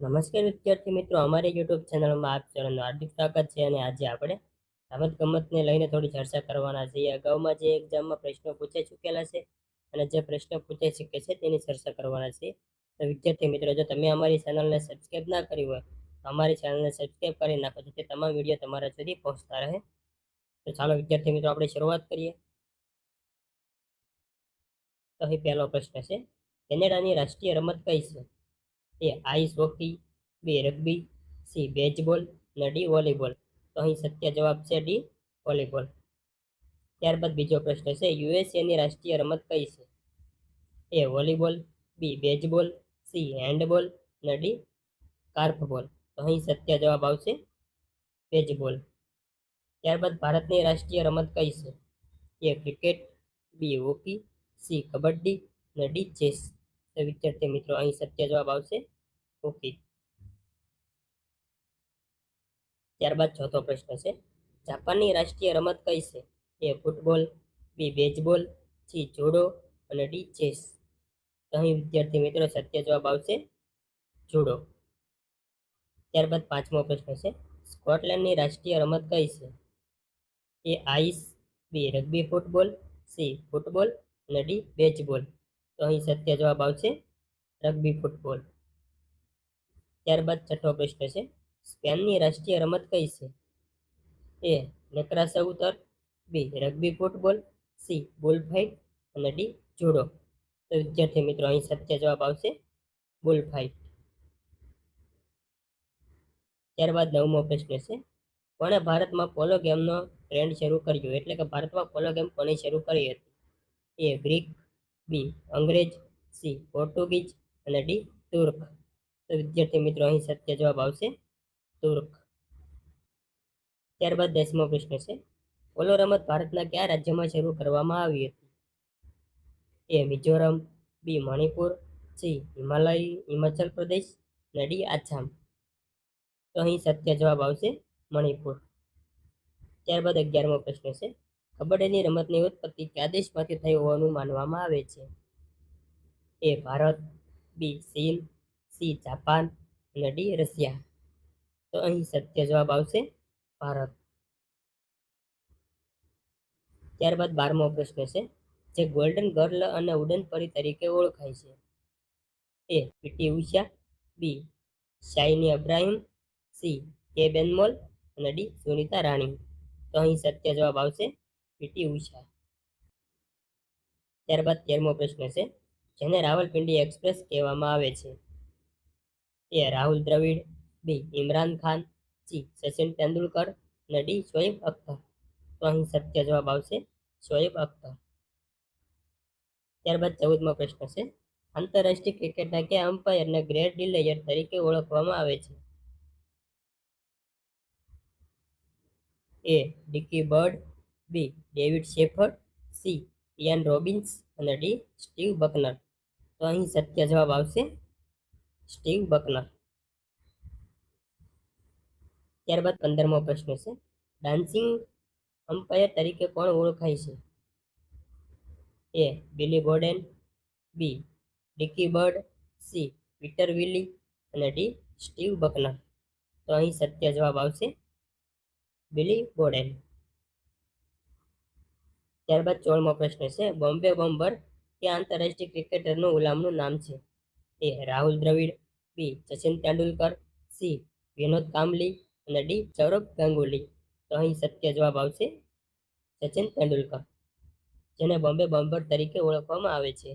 નમસ્કાર વિદ્યાર્થી મિત્રો, અમારી યુટ્યુબ ચેનલમાં આપ સૌનું હાર્દિક સ્વાગત છે. અને આજે આપણે રમત ગમતને લઈને થોડી ચર્ચા કરવાના છીએ. અગાઉમાં જે એક્ઝામમાં પ્રશ્નો પૂછાઈ ચૂકેલા છે અને જે પ્રશ્નો પૂછાઈ શકે છે તેની ચર્ચા કરવાના છે. તો વિદ્યાર્થી મિત્રો, જો તમે અમારી ચેનલને સબસ્ક્રાઈબ ના કરી હોય તો અમારી ચેનલને સબસ્ક્રાઈબ કરી નાખો, જેથી તમામ વિડીયો તમારા સુધી પહોંચતા રહે. તો ચાલો વિદ્યાર્થી મિત્રો, આપણે શરૂઆત કરીએ. તો અહીં પહેલો પ્રશ્ન છે, કેનેડાની રાષ્ટ્રીય રમત કઈ છે? એ આઈસ હોકી, બી રગ્બી, સી બેઝબોલ અને ડી વોલીબોલ. તો અહીં સત્ય જવાબ છે ડી વોલીબોલ. ત્યારબાદ બીજો પ્રશ્ન છે, યુએસએની રાષ્ટ્રીય રમત કઈ છે? એ વોલીબોલ, બી બેઝબોલ, સી હેન્ડબોલ અને ડી કાર્ફબોલ. તો અહીં સત્ય જવાબ આવશે બેઝબોલ. ત્યારબાદ ભારતની રાષ્ટ્રીય રમત કઈ છે? A cricket, B hockey, C kabaddi અને ડી ચેસ. તો વિદ્યાર્થી મિત્રો, અહીં સત્ય જવાબ આવશે હોકી. ત્યારબાદ ચોથો પ્રશ્ન છે, જાપાનની રાષ્ટ્રીય રમત કઈ છે? એ ફૂટબોલ, બી બેઝબોલ, સી જુડો અને ડી ચેસ. તો અહીં વિદ્યાર્થી મિત્રો, સત્ય જવાબ આવશે જુડો. ત્યારબાદ પાંચમો પ્રશ્ન છે, સ્કોટલેન્ડની રાષ્ટ્રીય રમત કઈ છે? એ આઈસ, બી રગ્બી ફૂટબોલ, સી ફૂટબોલ અને ડી બેઝબોલ. તો અહીં સત્ય જવાબ આવશે રગ્બી ફૂટબોલ. ત્યારબાદ છઠ્ઠો પ્રશ્ન છે, સ્પેનની રાષ્ટ્રીય રમત કઈ છે? એ નેક્રાસઉતર, બી રગ્બી ફૂટબોલ, સી બુલફાઇટ અને ડી જુડો. તો વિદ્યાર્થી મિત્રો, અહીં સત્ય જવાબ આવશે બુલફાઇટ. ત્યારબાદ નવમો પ્રશ્ન છે, કોણે ભારતમાં પોલો ગેમનો ટ્રેન્ડ શરૂ કર્યો? એટલે કે ભારતમાં પોલો ગેમ કોને શરૂ કરી હતી? એ ગ્રીક, બી અંગ્રેજ, સી પોર્ટુગીઝ અને ડી તુર્ક. તો વિદ્યાર્થી મિત્રો, અહીં સત્ય જવાબ આવશે તુર્ક. ત્યારબાદ 10મો પ્રશ્ન છે, પોલો રમત ભારતના કયા રાજ્યમાં શરૂ કરવામાં આવી હતી? એ મિઝોરમ, બી મણિપુર, સી હિમાચલ પ્રદેશ અને ડી આસામ. તો અહીં સત્ય જવાબ આવશે મણિપુર. ત્યારબાદ 11મો પ્રશ્ન છે, કબડ્ડીની રમતની ઉત્પત્તિ કયા દેશમાંથી થઈ હોવાનું માનવામાં આવે છે? એ ભારત, બી ચીન, સી જાપાન અને ડી રશિયા. તો અહીં સત્ય જવાબ આવશે ભારત. ત્યારબાદ 12મો પ્રશ્ન છે, જે ગોલ્ડન ગર્લ અને વુડન પરી તરીકે ઓળખાય છે? એ પીટી ઉષા, બી શાઇની અબ્રાહિમ, સી કે બેનમોલ અને ડી સુનીતા રાણી. તો અહીં સત્ય જવાબ આવશે પીટી ઉષા. ત્યારબાદ 13મો પ્રશ્ન છે, જેને રાવલપિંડી એક્સપ્રેસ કહેવામાં આવે છે? એ રાહુલ દ્રવિડ, બી ઇમરાન ખાન, સી સચિન તેંડુલકર અને ડી શોએબ અખ્તર. તો અહીં સત્ય જવાબ આવશે શોએબ અખ્તર. ત્યારબાદ 14મો પ્રશ્ન છે, આંતરરાષ્ટ્રીય ક્રિકેટના કયા અમ્પાયરને ગ્રેટ ડિલેયર તરીકે ઓળખવામાં આવે છે? A Dickie Bird, B David Shepherd, C Ian Robins અને ડી સ્ટીવ બકનર. તો અહીં સત્ય જવાબ આવશે સ્ટીવ બકનર. ત્યારબાદ 15મો પ્રશ્ન છે, ડાન્સિંગ અમ્પાયર તરીકે કોણ ઓળખાય છે? એ બિલી બોડેન, બી ડિકી બર્ડ, સી પીટર વિલી અને ડી સ્ટીવ બકનર. તો અહીં સત્ય જવાબ આવશે બિલી બોડેન. ત્યારબાદ 16મો પ્રશ્ન છે, બોમ્બે બોમ્બર કે આંતરરાષ્ટ્રીય ક્રિકેટરનું ગુલામનું નામ છે? એ રાહુલ દ્રવિડ, બી સચિન તેંડુલકર, સી વિનોદ કાંબલી અને ડી સૌરભ ગાંગુલી. તો અહીં સત્ય જવાબ આવશે સચિન તેંડુલકર, જેને બોમ્બે બોમ્બર તરીકે ઓળખવામાં આવે છે.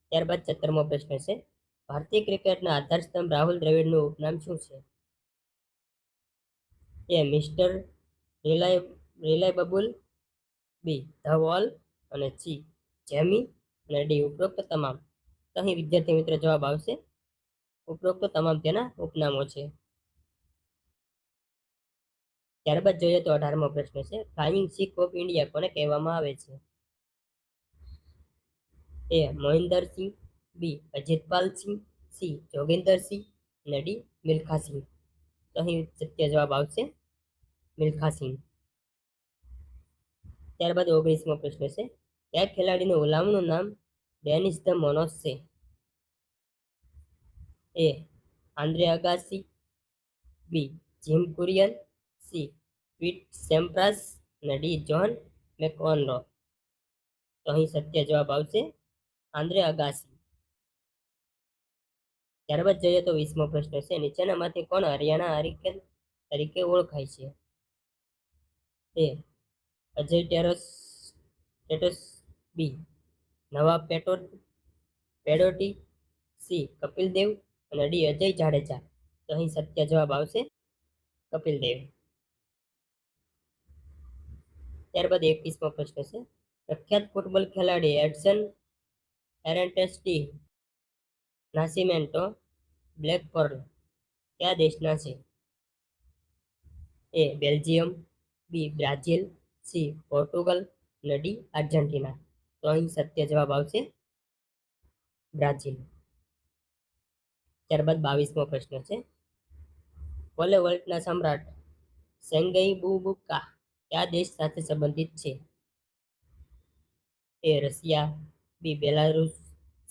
ત્યારબાદ 17મો પ્રશ્ન છે, ભારતીય ક્રિકેટના આધારસ્તંભ રાહુલ દ્રવિડનું ઉપનામ શું છે? A Mister Reliable, B the Wall અને સી જેમી અને ડી ઉપરોક્ત તમામ. તો અહીં વિદ્યાર્થી મિત્ર જવાબ આવશે ઉપરોક્ત તમામ તેના ઉપનામો છે. ત્યારબાદ જોઈએ તો 18મો પ્રશ્ન છે, ફ્લાઇંગ સિખ ઓફ ઇન્ડિયા કોને કહેવામાં આવે છે? એ મોહિન્દર સિંહ, બી અજીતપાલ સિંહ, સી જોગિંદર સિંહ અને ડી મિલ્ખા સિંહ. તો અહીં સત્ય જવાબ આવશે મિલ્ખા સિંહ. ત્યારબાદ 19મો પ્રશ્ન છે, કયા ખેલાડીનું ગુલામનું નામ ડેનિસ ધ મોનોસ છે? એ આંદ્રે અગાસી, બી જીમ કુરિયન, સી પીટ સેમ્પ્રાસ અને ડી જ્હોન મેકઓનરો. તો અહીં સત્ય જવાબ આવશે આંદ્રે અગાસી. ત્યારબાદ જોઈએ તો 20મો પ્રશ્ન છે, નીચેનામાંથી કોણ હરિયાણા હરિકેન તરીકે ઓળખાય છે? એ અજય ટેટસ, બી નવાબ પેડોટી, સી કપિલ દેવ અને ડી અજય જાડેજા. તો અહીં સત્ય જવાબ આવશે કપિલ દેવ. ત્યારબાદ 21મો પ્રશ્ન છે, પ્રખ્યાત ફૂટબોલ ખેલાડી એડસન એરેન્ટેસ ડી નાસિમેન્ટો બ્લેક પર્લ કયા દેશના છે? A Belgium, B Brazil, C Portugal અને ડી આર્જેન્ટિના. તો અહીં સત્ય જવાબ આવશે બ્રાઝિલ. ત્યારબાદ 22મો પ્રશ્ન છે, પોલે વોલ્ટના સમ્રાટ સેંગઈ બુબુકા કયા દેશ સાથે સંબંધિત છે? A Russia, B Belarus,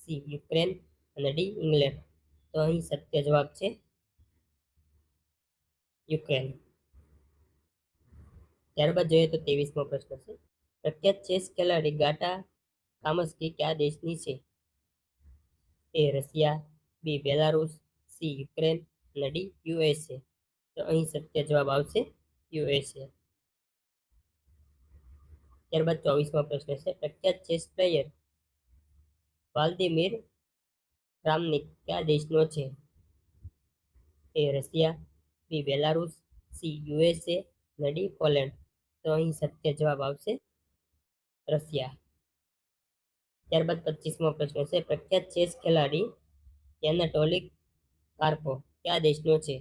C Ukraine અને ડી ઇંગ્લેન્ડ. તો અહીં સત્ય જવાબ છે યુક્રેન. ત્યારબાદ જોઈએ તો 23મો પ્રશ્ન છે, પ્રખ્યાત ચેસ ખેલાડી ગાટા કામસ્કી કયા દેશની છે? A Russia, B Belarus, C Ukraine અને ડી યુએસએ. તો અહીં સત્ય જવાબ આવશે યુએસએ. ત્યારબાદ 24મો પ્રશ્ન છે, પ્રખ્યાત ચેસ પ્લેયર વાલ્દીમીર ક્રામનિક કયા દેશનો છે? A Russia, B Belarus, C USA અને ડી પોલેન્ડ. તો અહીં સત્ય જવાબ આવશે રશિયા. ત્યારબાદ 25મો પ્રશ્ન છે, પ્રખ્યાત ચેસ ખેલાડી એનાટોલી કાર્પો કયા દેશનો છે?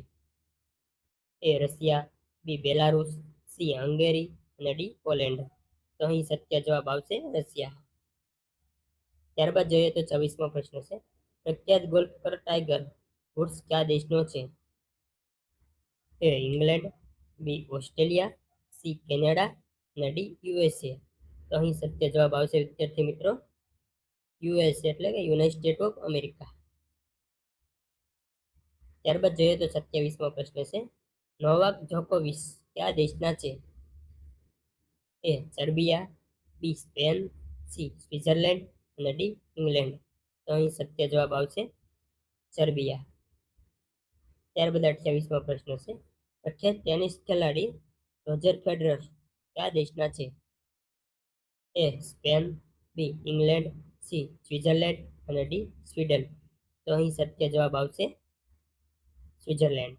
A Russia, B Belarus, C Hungary અને ડી પોલેન્ડ. તો અહીં સત્ય જવાબ આવશે રશિયા. ત્યારબાદ જોઈએ તો 26મો પ્રશ્ન છે, પ્રખ્યાત ગોલ્ફર ટાઈગર વુડ્સ કયા દેશનો છે? એ ઇંગ્લેન્ડ, બી ઓસ્ટ્રેલિયા, સી કેનેડા અને ડી યુએસએ. તો અહીં સત્ય જવાબ આવશે વિદ્યાર્થી મિત્રો યુએસએ એટલે કે યુનાઇટેડ સ્ટેટ ઓફ અમેરિકા. ત્યારબાદ જોઈએ તો 27મો પ્રશ્ન છે, નોવાક જોકોવિચ કયા દેશના છે? એ સર્બિયા, બી સ્પેન, સી સ્વિટ્ઝરલેન્ડ અને ડી ઇંગ્લેન્ડ. તો અહીં સત્ય જવાબ આવશે સર્બિયા. ત્યારબાદ 28મો પ્રશ્ન છે, પ્રખ્યાત ટેનિસ ખેલાડી રોજર ફેડરર કયા દેશના છે? A Spain, B England, C Switzerland અને ડી સ્વીડન. તો અહીં સત્ય જવાબ આવશે સ્વિટ્ઝરલેન્ડ.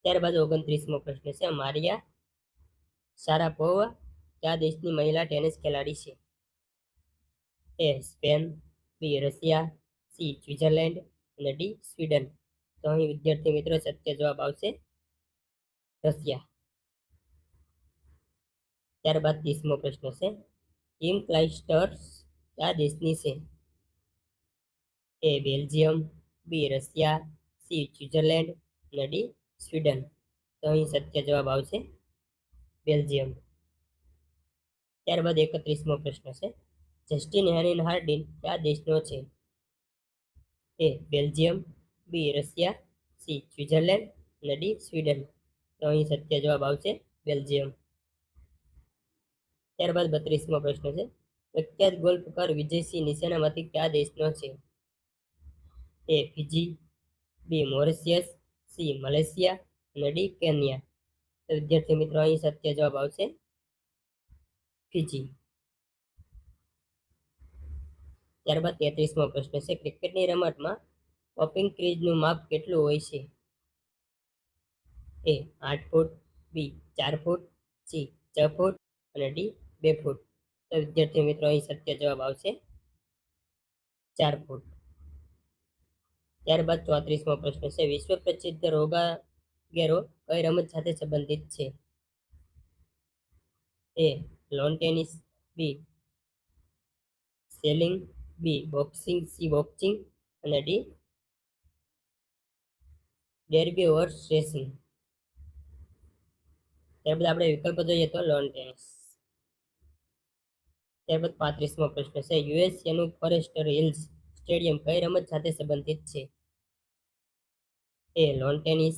ત્યારબાદ 29મો પ્રશ્ન છે, મારિયા શારાપોવા કયા દેશની મહિલા ટેનિસ ખેલાડી છે? A Spain, B Russia, C Switzerland અને ડી સ્વીડન. તો અહીં વિદ્યાર્થી મિત્રો સત્ય જવાબ આવશે રશિયા. ત્યારબાદ 30મો પ્રશ્ન છે, કિમ ક્લાઇસ્ટર્સ કયા દેશની છે? A Belgium, B Russia, C Switzerland અને ડી સ્વીડન. તો અહીં સત્ય જવાબ આવશે બેલ્જિયમ. ત્યારબાદ 31મો પ્રશ્ન છે, જસ્ટિન હેનિન હાર્ડિન કયા દેશનો છે? A Belgium, B Russia, C Switzerland અને ડી સ્વીડન. તો અહીં સત્ય જવાબ આવશે બેલ્જિયમ. ત્યારબાદ 32મો પ્રશ્ન છે, પ્રખ્યાત ગોલ્ફકાર વિજયસિંહ નીચેનામાંથી કયા દેશનો છે? એ ફિજી, બી મોરિશિયસ, સી મલેશિયા અને ડી કેન્યા. તો વિદ્યાર્થી મિત્રો અહીં સત્ય જવાબ આવશે ફિજી. ત્યારબાદ 33મો પ્રશ્ન છે, ક્રિકેટની રમતમાં પોપિંગ ક્રીઝનું માપ કેટલું હોય છે? એ 8 ફૂટ, બી 4 ફૂટ, સી 6 ફૂટ અને ડી 2 ફૂટ. તો વિદ્યાર્થી મિત્રો અહીં સત્ય જવાબ આવશે 4 ફૂટ. ત્યારબાદ 34મો પ્રશ્ન છે, વિશ્વ પ્રસિદ્ધ રોગાગેરો કઈ રમત સાથે સંબંધિત છે? એ લોન ટેનિસ, બી સેલિંગ, બી બોક્સિંગ, સી બોક્સિંગ અને ડી ડેર્બી હોર્સ રેસિંગ. ત્યારબાદ આપણે વિકલ્પ જોઈએ તો લોન ટેનિસ. ત્યારબાદ 35મો પ્રશ્ન છે, યુએસએનું ફોરેસ્ટર હિલ્સ સ્ટેડિયમ કઈ રમત સાથે સંબંધિત છે? એ લોન ટેનિસ,